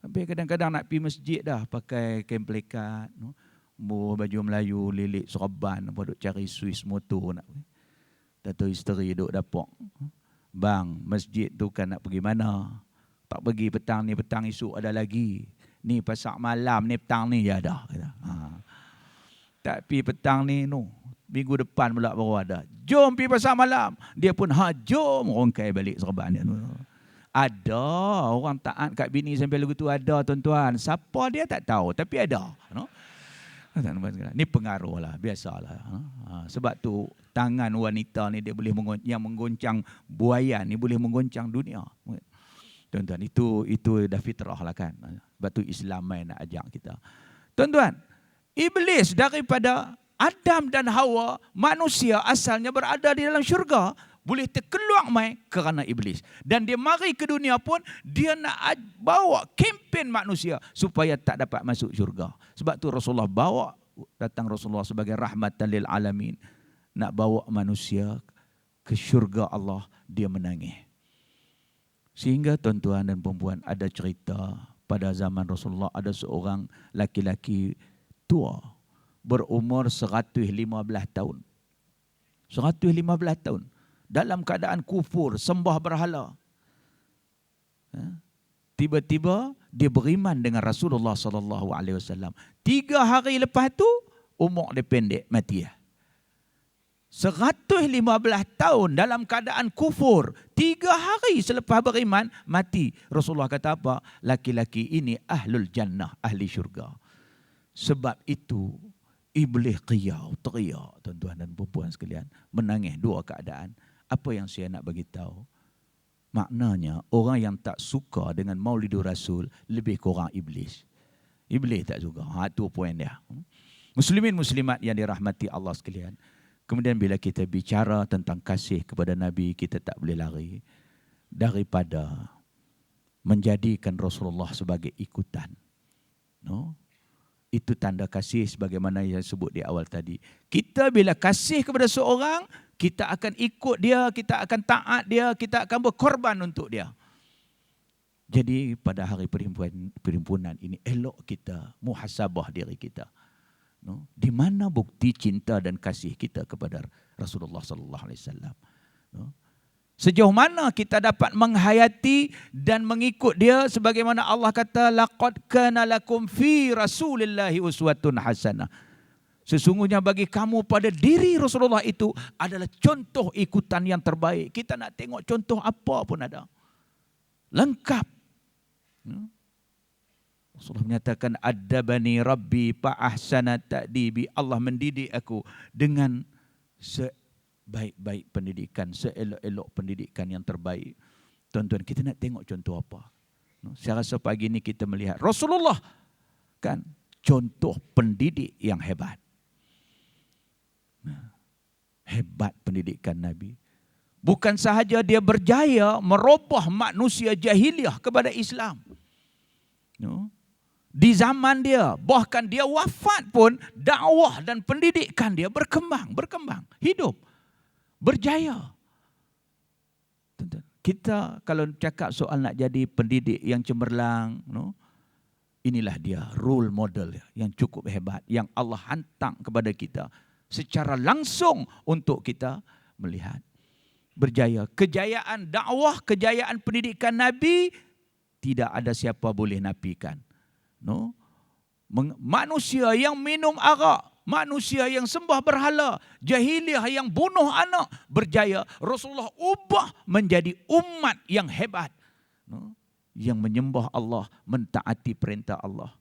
Sampai kadang-kadang nak pergi masjid dah pakai kain pelikat, no? Baju Melayu, lilik serban, duk cari Swiss motor nak. Tahu isteri duk dapur. Bang, masjid tu kan nak pergi mana? Tak pergi petang ni, petang esok ada lagi. Ni pasal malam ni, petang ni je ada. Tak pergi petang ni, minggu depan pula baru ada. Jom pergi pasal malam. Dia pun, jom rongkai balik serban dia. Ada orang taat kat bini sampai lagu tu ada, tuan-tuan. Siapa dia tak tahu, tapi ada. Ni pengaruh lah, biasalah. Sebab tu tangan wanita ni dia boleh yang menggoncang buaya ni boleh menggoncang dunia. Tuan-tuan, itu dah fitrah lah kan. Sebab tu Islam main nak ajak kita. Tuan-tuan, iblis daripada Adam dan Hawa, manusia asalnya berada di dalam syurga, boleh terkeluar mai kerana iblis. Dan dia mari ke dunia pun, dia nak bawa kempen manusia supaya tak dapat masuk syurga. Sebab tu Rasulullah datang Rasulullah sebagai rahmatan lil alamin. Nak bawa manusia ke syurga Allah, dia menangis. Sehingga tuan-tuan dan perempuan, ada cerita pada zaman Rasulullah, ada seorang laki-laki tua, berumur 115 tahun. 115 tahun. Dalam keadaan kufur, sembah berhala. Tiba-tiba dia beriman dengan Rasulullah sallallahu alaihi wasallam. 3 hari lepas tu umur dia pendek, mati. 115 tahun dalam keadaan kufur, 3 hari selepas beriman mati. Rasulullah kata apa? Laki-laki ini ahlul jannah, ahli syurga. Sebab itu iblis teriak, tuan-tuan dan perempuan sekalian, menangis 2 keadaan. Apa yang saya nak bagi tahu? Maknanya orang yang tak suka dengan Maulidur Rasul lebih kurang iblis. Iblis tak suka. Itu poin dia. Muslimin muslimat yang dirahmati Allah sekalian. Kemudian bila kita bicara tentang kasih kepada Nabi, kita tak boleh lari daripada menjadikan Rasulullah sebagai ikutan. Itu tanda kasih sebagaimana yang sebut di awal tadi. Kita bila kasih kepada seorang, kita akan ikut dia, kita akan taat dia, kita akan berkorban untuk dia. Jadi pada hari perhimpunan ini, elok kita muhasabah diri kita. Di mana bukti cinta dan kasih kita kepada Rasulullah sallallahu alaihi wasallam? Sejauh mana kita dapat menghayati dan mengikut dia sebagaimana Allah kata, laqad kana lakum fi Rasulillahi uswatun hasanah. Sesungguhnya bagi kamu pada diri Rasulullah itu adalah contoh ikutan yang terbaik. Kita nak tengok contoh apa pun ada. Lengkap. Rasulullah menyatakan, adabani rabbi fa ahsana ta'dibi. Allah mendidik aku dengan sebaik-baik pendidikan, seelok-elok pendidikan yang terbaik. Tuan-tuan, kita nak tengok contoh apa? Saya rasa pagi ini kita melihat Rasulullah kan contoh pendidik yang hebat. Hebat pendidikan Nabi. Bukan sahaja dia berjaya merubah manusia jahiliah kepada Islam. Di zaman dia, bahkan dia wafat pun dakwah dan pendidikan dia berkembang, hidup, berjaya. Kita kalau cakap soal nak jadi pendidik yang cemerlang, inilah dia role model yang cukup hebat, yang Allah hantar kepada kita secara langsung untuk kita melihat. Berjaya. Kejayaan dakwah, kejayaan pendidikan Nabi, tidak ada siapa boleh nafikan. Manusia yang minum arak, manusia yang sembah berhala, jahiliah yang bunuh anak, berjaya. Rasulullah ubah menjadi umat yang hebat, yang menyembah Allah, mentaati perintah Allah.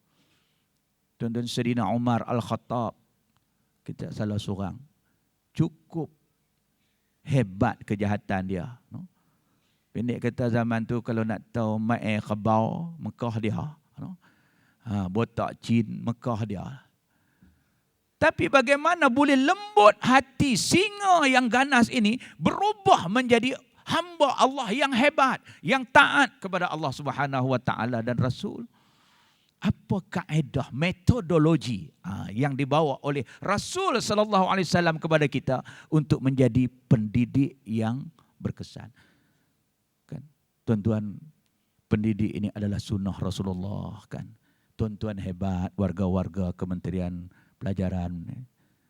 Tuan-tuan, Sayyidina Umar Al-Khattab, kita salah seorang, cukup hebat kejahatan dia. Pendek kata zaman tu kalau nak tahu mai kebau Mekah dia. Botak Chin Mekah dia. Tapi bagaimana boleh lembut hati singa yang ganas ini berubah menjadi hamba Allah yang hebat, yang taat kepada Allah Subhanahu wa taala dan Rasul. Apa kaedah, metodologi yang dibawa oleh Rasul sallallahu alaihi wasallam kepada kita untuk menjadi pendidik yang berkesan. Kan? Tuan-tuan, pendidik ini adalah sunnah Rasulullah kan. Tuan-tuan hebat, warga-warga Kementerian Pelajaran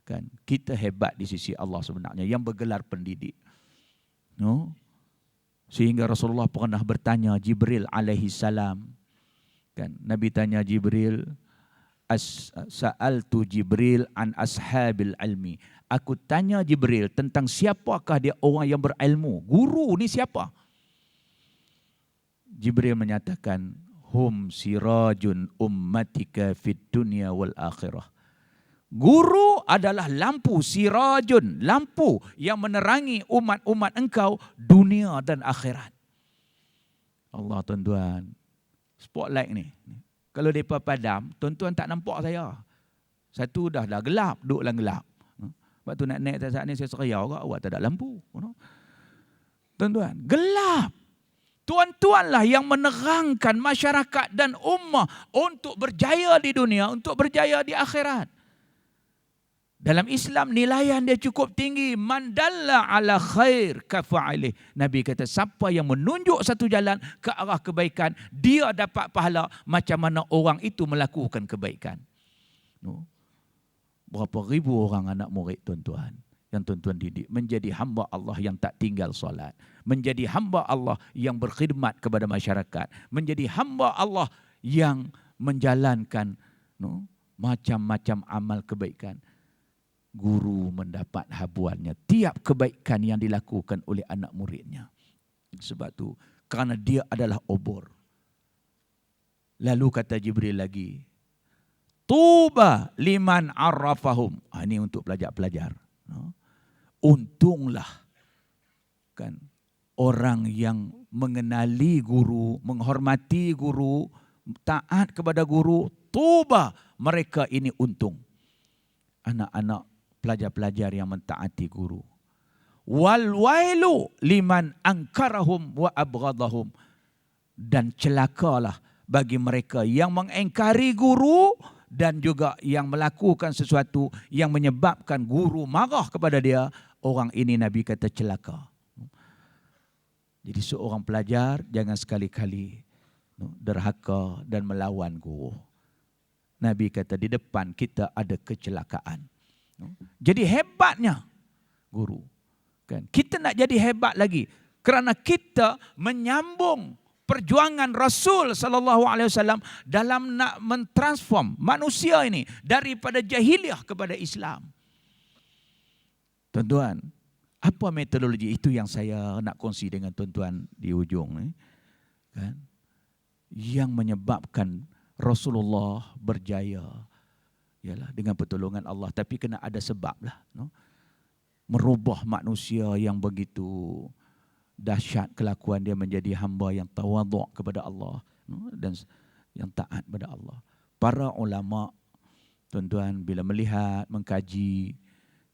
kan. Kita hebat di sisi Allah sebenarnya yang bergelar pendidik. Sehingga Rasulullah pernah bertanya Jibril alaihi salam. Kan, Nabi tanya Jibril, sa'altu Jibril an ashabil ilmi. Aku tanya Jibril tentang siapakah dia orang yang berilmu. Guru ni siapa? Jibril menyatakan, hum sirajun ummatika fid dunya wal akhirah. Guru adalah lampu, sirajun, lampu yang menerangi umat-umat engkau dunia dan akhirat. Allah, tuan-tuan, spotlight ni. Kalau mereka padam, tuan-tuan tak nampak saya. Satu dah gelap, duduk dalam gelap. Sebab tu nak naik saat ni saya seriau ke, awak tak ada lampu. Tuan-tuan, gelap. Tuan-tuanlah yang menerangkan masyarakat dan ummah untuk berjaya di dunia, untuk berjaya di akhirat. Dalam Islam nilaian dia cukup tinggi. Man dalla ala khair kafa'ilih. Nabi kata siapa yang menunjuk satu jalan ke arah kebaikan, dia dapat pahala macam mana orang itu melakukan kebaikan. Berapa ribu orang anak murid tuan-tuan yang tuan-tuan didik menjadi hamba Allah yang tak tinggal solat, menjadi hamba Allah yang berkhidmat kepada masyarakat, menjadi hamba Allah yang menjalankan macam-macam amal kebaikan. Guru mendapat habuannya tiap kebaikan yang dilakukan oleh anak muridnya. Sebab tu kerana dia adalah obor. Lalu kata Jibril lagi, tuba liman arrafahum. Ini untuk pelajar-pelajar. Untunglah kan orang yang mengenali guru, menghormati guru, taat kepada guru. Tuba, mereka ini untung. Anak-anak pelajar-pelajar yang mentaati guru. Wal wailu liman angkarahum wa abghadahum. Dan celakalah bagi mereka yang mengingkari guru dan juga yang melakukan sesuatu yang menyebabkan guru marah kepada dia. Orang ini Nabi kata celaka. Jadi seorang pelajar jangan sekali-kali derhaka dan melawan guru. Nabi kata di depan kita ada kecelakaan. Jadi hebatnya guru. Kan? Kita nak jadi hebat lagi kerana kita menyambung perjuangan Rasul sallallahu alaihi wasallam dalam nak mentransform manusia ini daripada jahiliah kepada Islam. Tuan-tuan, apa metodologi itu yang saya nak kongsi dengan tuan-tuan di ujung ni? Kan? Yang menyebabkan Rasulullah berjaya ialah dengan pertolongan Allah, tapi kena ada sebab lah. merubah manusia yang begitu dahsyat kelakuan dia menjadi hamba yang tawaduk kepada Allah dan yang taat kepada Allah. Para ulama, tuan-tuan, bila melihat, mengkaji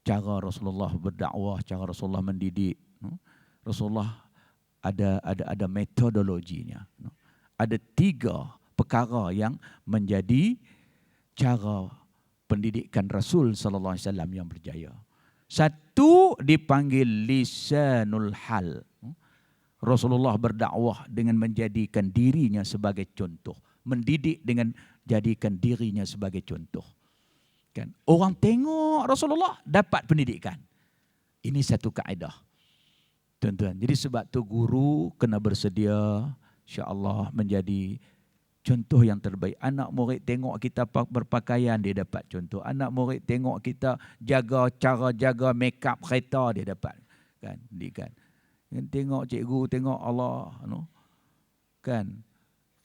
cara Rasulullah berdakwah, cara Rasulullah mendidik, Rasulullah ada metodologinya. Ada 3 perkara yang menjadi cara pendidikan Rasul sallallahu alaihi wasallam yang berjaya. Satu dipanggil lisanul hal. Rasulullah berdakwah dengan menjadikan dirinya sebagai contoh, mendidik dengan jadikan dirinya sebagai contoh. Kan? Orang tengok Rasulullah dapat pendidikan. Ini satu kaedah. Tuan-tuan, jadi sebab tu guru kena bersedia insya-Allah menjadi contoh yang terbaik. Anak murid tengok kita berpakaian, dia dapat contoh. Anak murid tengok kita cara jaga make up kereta, dia dapat kan pendidikan. Tengok cikgu, tengok Allah, kan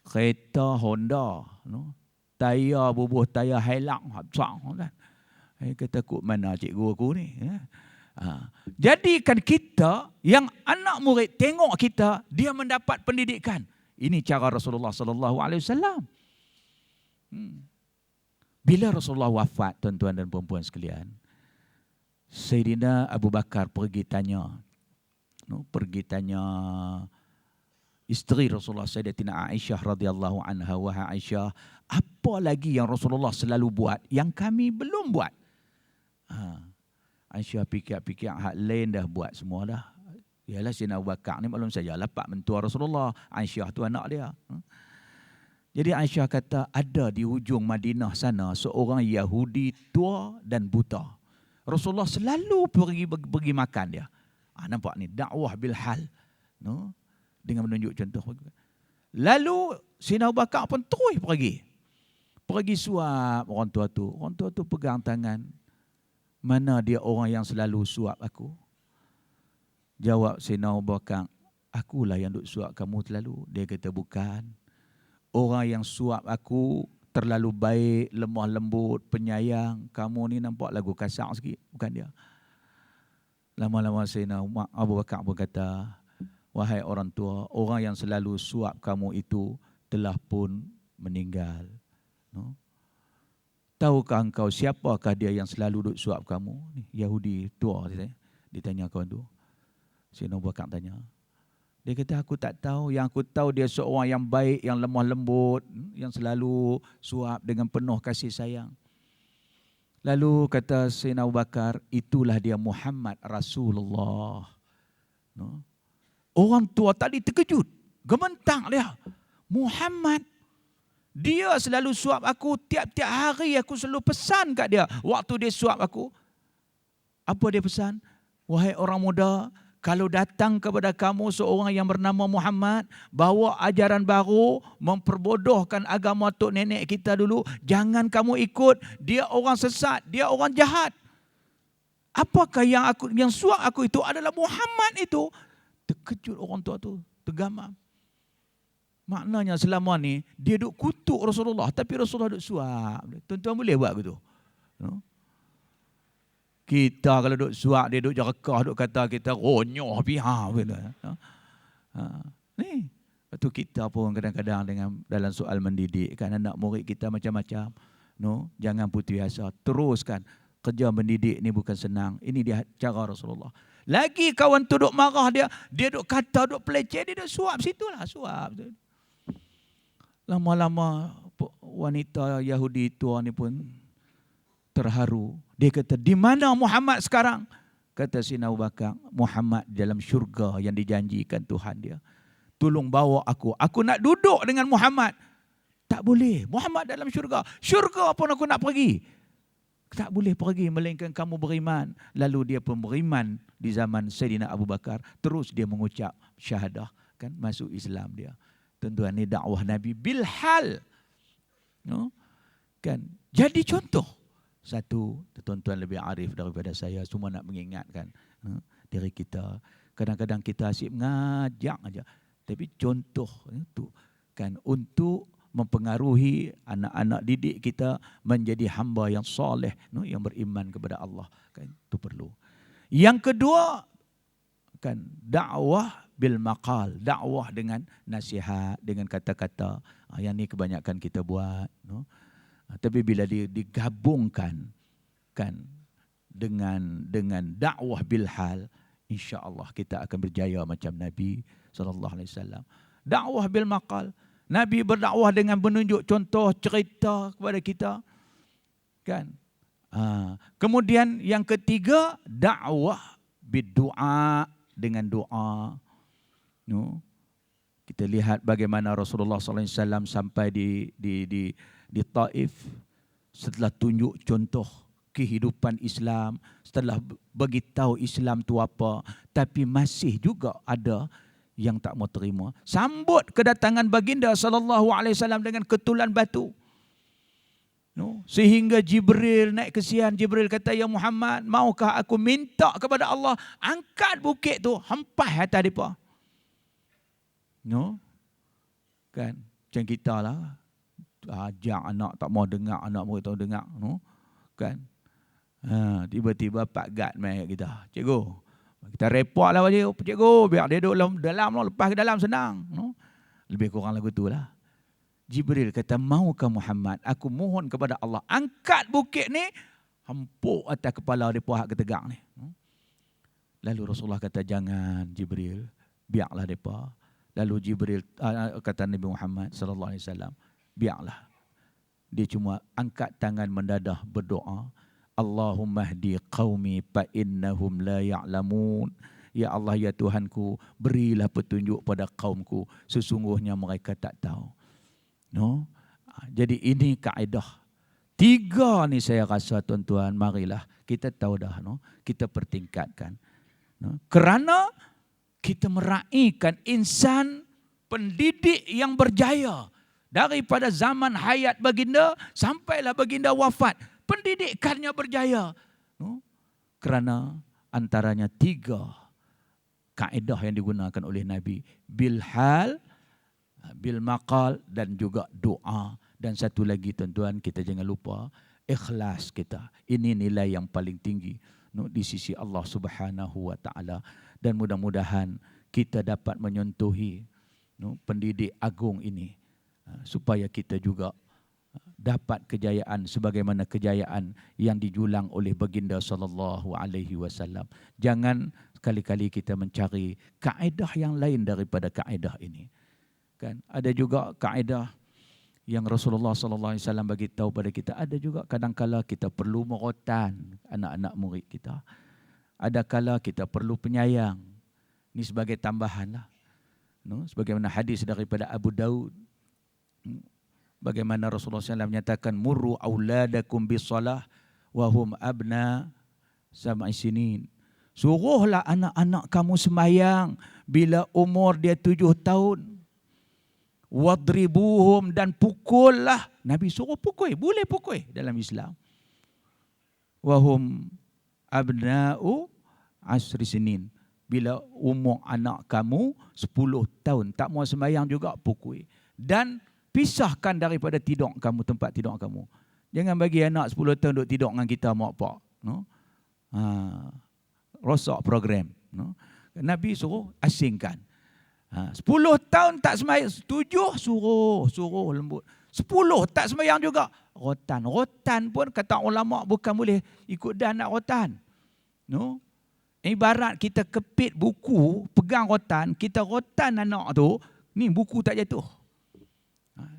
kereta Honda, tayar bubuh tayar Hilux habsang kan. Kata kut mana cikgu aku ni. Jadikan kita yang anak murid tengok kita, dia mendapat pendidikan. Ini cara Rasulullah sallallahu alaihi wasallam. Bila Rasulullah wafat, tuan-tuan dan puan-puan sekalian, Sayyidina Abu Bakar pergi tanya isteri Rasulullah Sayyidatina Aisyah radhiyallahu anha, wahai Aisyah, apa lagi yang Rasulullah selalu buat yang kami belum buat? Aisyah fikir-fikir, hak lain dah buat semua dah. Yalah Sayyidina Abu Bakar ni maklum saja lapak mentua Rasulullah. Aisyah tu anak dia. Jadi Aisyah kata, ada di hujung Madinah sana seorang Yahudi tua dan buta. Rasulullah selalu pergi makan dia. Nampak ni dakwah bil hal. Dengan menunjuk contoh. Lalu Sayyidina Abu Bakar pun terus pergi suap orang tua tu. Orang tua tu pegang tangan. Mana dia orang yang selalu suap aku? Jawab Sayyidina Abu Bakar, akulah yang duk suap kamu terlalu. Dia kata bukan. Orang yang suap aku terlalu baik, lemah lembut, penyayang. Kamu ni nampak lagu kasar sikit. Bukan dia. Lama-lama Sayyidina Abu Bakar pun kata, wahai orang tua, orang yang selalu suap kamu itu telah pun meninggal. Tahukah engkau siapakah dia yang selalu duk suap kamu? Yahudi tua ditanya kawan tu. Sayyidina Abu Bakar tanya. Dia kata, aku tak tahu. Yang aku tahu dia seorang yang baik, yang lemah lembut, yang selalu suap dengan penuh kasih sayang. Lalu kata Sayyidina Abu Bakar, itulah dia Muhammad Rasulullah. Orang tua tadi terkejut. Gementar dia. Muhammad. Dia selalu suap aku. Tiap-tiap hari aku selalu pesan kat dia. Waktu dia suap aku. Apa dia pesan? Wahai orang muda, kalau datang kepada kamu seorang yang bernama Muhammad, bawa ajaran baru, memperbodohkan agama tok nenek kita dulu, jangan kamu ikut. Dia orang sesat, dia orang jahat. Apakah yang suap aku itu adalah Muhammad itu? Terkejut orang tua tu, tergamam. Maknanya selama ni dia duk kutuk Rasulullah, tapi Rasulullah duk suap. Tuan-tuan boleh buat begitu? Kita kalau duk suap, dia duk jerekah, duk kata kita ronyoh pihak. Ni, lepas tu kita pun kadang-kadang dalam soal mendidik kan anak murid kita macam-macam. Jangan putus asa, teruskan. Kerja mendidik ni bukan senang. Ini dia cara Rasulullah. Lagi kawan tu duk marah dia duk kata, duk peleceh, dia duk suap situlah, suap. Lama-lama wanita Yahudi tua ni pun terharu. Dia kata, di mana Muhammad sekarang? Kata Sayyidina Abu Bakar, Muhammad dalam syurga yang dijanjikan Tuhan dia. Tolong bawa aku. Aku nak duduk dengan Muhammad. Tak boleh. Muhammad dalam syurga. Syurga pun aku nak pergi. Tak boleh pergi melainkan kamu beriman. Lalu dia pun beriman di zaman Sayyidina Abu Bakar. Terus dia mengucap syahadah. Kan masuk Islam dia. Tuan-tuan, ni dakwah Nabi bilhal. Kan? Jadi contoh. Satu, tuan-tuan lebih arif daripada saya. Semua nak mengingatkan diri kita. Kadang-kadang kita asyik mengajak aja. Tapi contoh itu kan untuk mempengaruhi anak-anak didik kita menjadi hamba yang soleh, yang beriman kepada Allah. Kan? Itu perlu. Yang kedua, kan dakwah bil maqal, dakwah dengan nasihat, dengan kata-kata. Yang ni kebanyakan kita buat, no? Tapi bila digabungkan kan dengan dakwah bil hal, insya-Allah kita akan berjaya macam Nabi sallallahu alaihi wasallam. Dakwah bil maqal, Nabi berdakwah dengan menunjuk contoh cerita kepada kita, kan? Kemudian yang ketiga, dakwah bid-du'a, dengan doa. No? Kita lihat bagaimana Rasulullah SAW sampai di Taif, setelah tunjuk contoh kehidupan Islam, setelah beritahu Islam tu apa, tapi masih juga ada yang tak mau terima. Sambut kedatangan baginda SAW dengan ketulan batu. No? Sehingga Jibril naik kesian. Jibril kata, ya Muhammad, maukah aku minta kepada Allah angkat bukit tu, hempas atas mereka. No? Kan? Macam kita lah. Ajak anak tak mau dengar, anak mau tak dengar. No? Kan? Tiba-tiba Pak Gad main kita. Cikgu, kita report lah cikgu, biar dia duduk dalam, lepas ke dalam senang. No? Lebih kurang lagu tu lah. Jibril kata, maukah Muhammad, aku mohon kepada Allah, angkat bukit ni, hempuk atas kepala dia puak ketegak ni. Lalu Rasulullah kata, jangan Jibril, biarlah mereka. Lalu Jibril kata Nabi Muhammad sallallahu alaihi wasallam, biarlah. Dia cuma angkat tangan mendadah berdoa, Allahumma hdi qaumi fa innahum la ya'lamun. Ya Allah, ya Tuhanku, berilah petunjuk pada kaumku, sesungguhnya mereka tak tahu. No? Jadi ini kaedah. 3 ni saya rasa tuan-tuan, marilah kita tahu dah, no? Kita pertingkatkan. No? Kerana kita meraihkan insan pendidik yang berjaya. Daripada zaman hayat baginda sampailah baginda wafat, pendidikannya berjaya. No? Kerana antaranya 3 kaedah yang digunakan oleh Nabi. Bil hal, bil maqal, dan juga doa. Dan satu lagi tuan-tuan, kita jangan lupa ikhlas kita. Ini nilai yang paling tinggi, no, di sisi Allah Subhanahu wa taala. Dan mudah-mudahan kita dapat menyentuhi, no, pendidik agung ini, supaya kita juga dapat kejayaan sebagaimana kejayaan yang dijulang oleh baginda sallallahu alaihi wasallam. Jangan sekali-kali kita mencari kaedah yang lain daripada kaedah ini. Kan ada juga kaedah yang Rasulullah sallallahu alaihi wasallam bagi tahu pada kita. Ada juga kadang-kala kita perlu merotan anak-anak murid kita. Ada kala kita perlu penyayang. Ini sebagai tambahan lah. No, sebagaimana hadis daripada Abu Daud. Bagaimana Rasulullah SAW menyatakan, murru auladakum bisalah wahum abna sab'i sinin. Suruhlah anak-anak kamu sembahyang bila umur dia 7 tahun. Wadribuhum, dan pukullah. Nabi suruh pukul, boleh pukul dalam Islam. Wahum abna'u asri sinin. Bila umur anak kamu 10 tahun, tak mau sembahyang juga pukul. Dan pisahkan daripada tidur kamu, tempat tidur kamu. Jangan bagi anak 10 tahun duduk tidur dengan kita mak pak. No? Rosak program. No? Nabi suruh asingkan. 10 tahun tak sembahyang, 7 suruh lembut. 10 tak sembahyang juga, rotan. Rotan pun kata ulama bukan boleh ikut dan nak rotan. No? Ibarat kita kepit buku, pegang rotan, kita rotan anak tu, ni buku tak jatuh.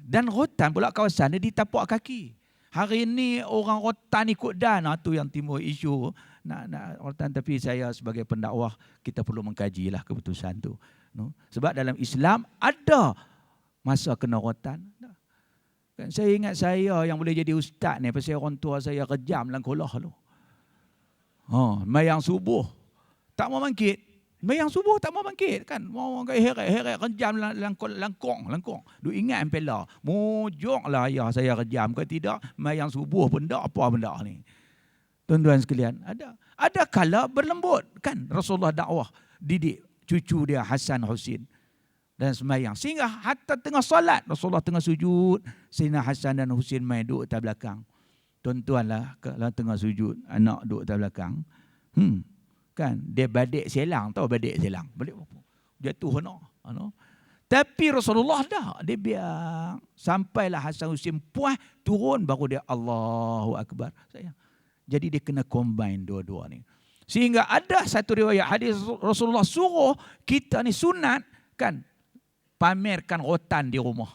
Dan rotan pula kawasan dia di tapak kaki. Hari ini orang rotan ikut dan, tu yang timbul isu nak rotan. Tapi saya sebagai pendakwah, kita perlu mengkajilah keputusan tu. No? Sebab dalam Islam ada masa kena rotan. Kan saya ingat saya yang boleh jadi ustaz ni pasal orang tua saya kejam dalam kolah tu. Mayang subuh tak mau bangkit. Mayang subuh tak mau bangkit kan. Mau heret-heret kejam langkong. Duk ingat empela. Mujuklah ayah saya kejam ke tidak, mayang subuh pun tak apa benda ni. Tuan-tuan sekalian, ada kala berlembut kan Rasulullah dakwah didik cucu dia Hasan Husin dan sembahyang. Sehingga hatta tengah solat, Rasulullah tengah sujud, Sayyidina Hasan dan Husin main duduk atas belakang. Tuan-tuan lah, kalau tengah sujud, anak duduk atas belakang. Kan dia badik selang, tahu badik selang. Badik apa? Jatuh no. Tapi Rasulullah dah, dia biar sampailah Hasan Husin puas, turun baru dia Allahu Akbar. Sayang. Jadi dia kena combine dua-dua ni. Sehingga ada satu riwayat hadis Rasulullah suruh kita ni sunat kan pamerkan rotan di rumah.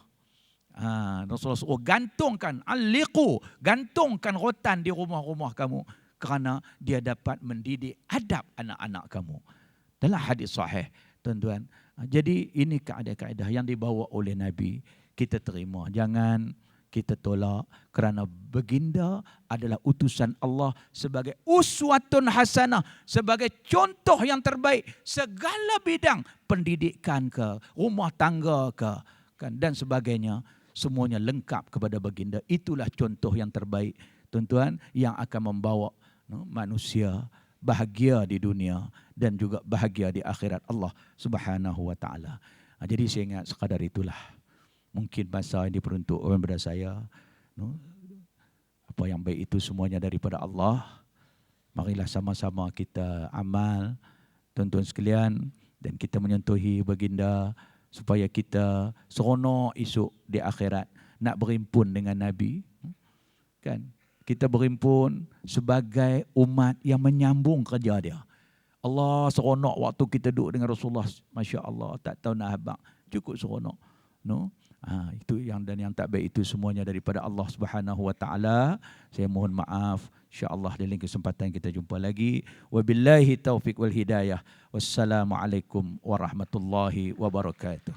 Rasulullah suruh gantungkan gantungkan rotan di rumah-rumah kamu kerana dia dapat mendidik adab anak-anak kamu. Dalam hadis sahih, tuan-tuan. Jadi ini kaedah-kaedah yang dibawa oleh Nabi, kita terima. Jangan kita tolak kerana baginda adalah utusan Allah sebagai uswatun hasanah, sebagai contoh yang terbaik segala bidang pendidikan ke, rumah tangga ke, kan, dan sebagainya, semuanya lengkap kepada baginda. Itulah contoh yang terbaik, tuan-tuan, yang akan membawa manusia bahagia di dunia dan juga bahagia di akhirat Allah Subhanahu wa taala. Jadi saya ingat sekadar itulah. Mungkin masa ini peruntukan kepada saya. Apa yang baik itu semuanya daripada Allah. Marilah sama-sama kita amal, tuan-tuan sekalian, dan kita menyentuhi baginda supaya kita seronok esok di akhirat nak berhimpun dengan Nabi. Kan? Kita berhimpun sebagai umat yang menyambung kerja dia. Allah seronok waktu kita duduk dengan Rasulullah. Masya Allah, tak tahu nak habaq. Cukup seronok. Itu yang dan yang tak baik itu semuanya daripada Allah Subhanahu wa taala. Saya mohon maaf. Insya-Allah di lain kesempatan kita jumpa lagi. Wabillahi taufik wal hidayah. Wassalamualaikum warahmatullahi wabarakatuh.